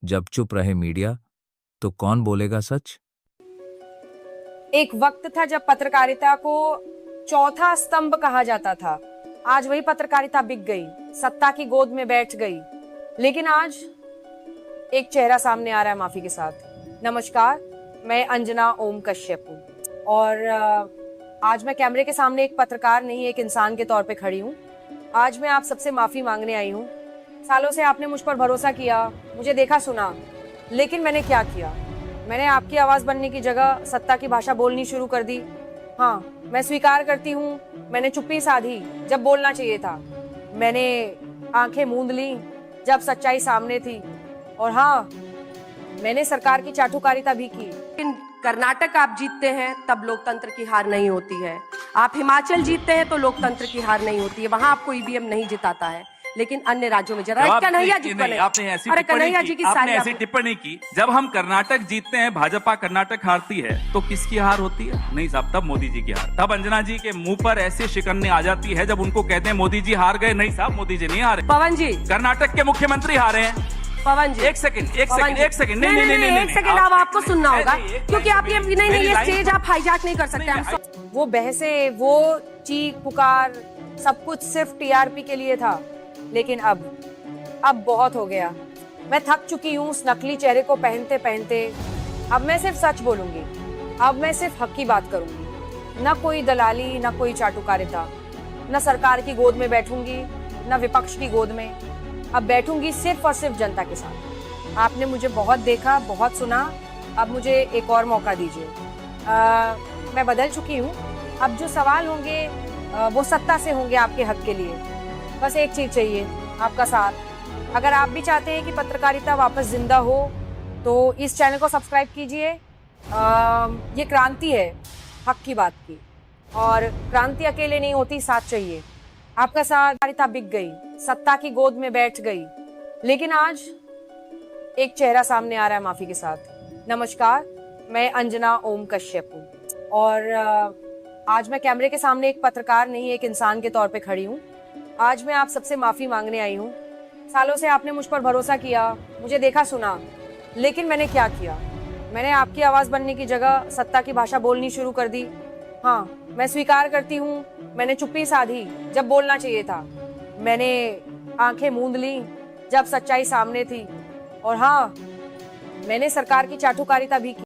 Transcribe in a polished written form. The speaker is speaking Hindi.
जब चुप रहे मीडिया तो कौन बोलेगा सच। एक वक्त था जब पत्रकारिता को चौथा स्तंभ कहा जाता था। आज वही पत्रकारिता बिक गई, सत्ता की गोद में बैठ गई। लेकिन आज एक चेहरा सामने आ रहा है माफी के साथ। नमस्कार, मैं अंजना ओम कश्यप हूँ और आज मैं कैमरे के सामने एक पत्रकार नहीं, एक इंसान के तौर पे खड़ी हूँ। आज मैं आप सबसे माफी मांगने आई हूँ। सालों से आपने मुझ पर भरोसा किया, मुझे देखा सुना, लेकिन मैंने क्या किया? मैंने आपकी आवाज बनने की जगह सत्ता की भाषा बोलनी शुरू कर दी। हाँ, मैं स्वीकार करती हूँ, मैंने चुप्पी साधी जब बोलना चाहिए था। मैंने आंखें मूंद ली जब सच्चाई सामने थी। और हाँ, मैंने सरकार की चाटुकारिता भी की। लेकिन कर्नाटक आप जीतते हैं तब लोकतंत्र की हार नहीं होती है। आप हिमाचल जीतते हैं तो लोकतंत्र की हार नहीं होती है। वहां आपको ईवीएम नहीं जिताता है, लेकिन अन्य राज्यों में जरा कन्हैया जी को आपने ऐसी अरे कन्हैया जी की आपने ऐसी टिप्पणी की, जब हम कर्नाटक जीतते हैं, भाजपा कर्नाटक हारती है, तो किसकी हार होती है? नहीं साहब, तब मोदी जी की हार। तब अंजना जी के मुंह पर ऐसी शिकन्ने आ जाती है जब उनको कहते हैं मोदी जी हार गए। नहीं साहब, मोदी जी नहीं हारे। पवन जी, कर्नाटक के मुख्यमंत्री हारे हैं। पवन जी, एक सेकंड नहीं, एक सेकंड अब आपको सुनना होगा, क्योंकि आप ये स्टेज आप हाईजैक नहीं कर सकते। वो बहसे, वो चीख पुकार, सब कुछ सिर्फ टीआरपी के लिए था। लेकिन अब बहुत हो गया। मैं थक चुकी हूँ उस नकली चेहरे को पहनते पहनते। अब मैं सिर्फ सच बोलूंगी, अब मैं सिर्फ हक की बात करूंगी। न कोई दलाली, न कोई चाटुकारिता, न सरकार की गोद में बैठूंगी, न विपक्ष की गोद में। अब बैठूंगी सिर्फ और सिर्फ जनता के साथ। आपने मुझे बहुत देखा, बहुत सुना, अब मुझे एक और मौका दीजिए। मैं बदल चुकी हूँ। अब जो सवाल होंगे वो सत्ता से होंगे आपके हक के लिए। बस एक चीज चाहिए, आपका साथ। अगर आप भी चाहते हैं कि पत्रकारिता वापस जिंदा हो तो इस चैनल को सब्सक्राइब कीजिए। ये क्रांति है हक की बात की, और क्रांति अकेले नहीं होती, साथ चाहिए। आपका साथ। पत्रकारिता बिक गई, सत्ता की गोद में बैठ गई। लेकिन आज एक चेहरा सामने आ रहा है माफी के साथ। नमस्कार, मैं अंजना ओम कश्यप हूँ और आज मैं कैमरे के सामने एक पत्रकार नहीं, एक इंसान के तौर पे खड़ी हूँ। आज मैं आप सबसे माफी मांगने आई हूँ। सालों से आपने मुझ पर भरोसा किया, मुझे देखा सुना, लेकिन मैंने क्या किया? मैंने आपकी आवाज बनने की जगह सत्ता की भाषा बोलनी शुरू कर दी। हाँ, मैं स्वीकार करती हूँ, मैंने चुप्पी साधी जब बोलना चाहिए था। मैंने आंखें मूंद ली जब सच्चाई सामने थी। और हाँ, मैंने सरकार की चाटुकारिता भी की।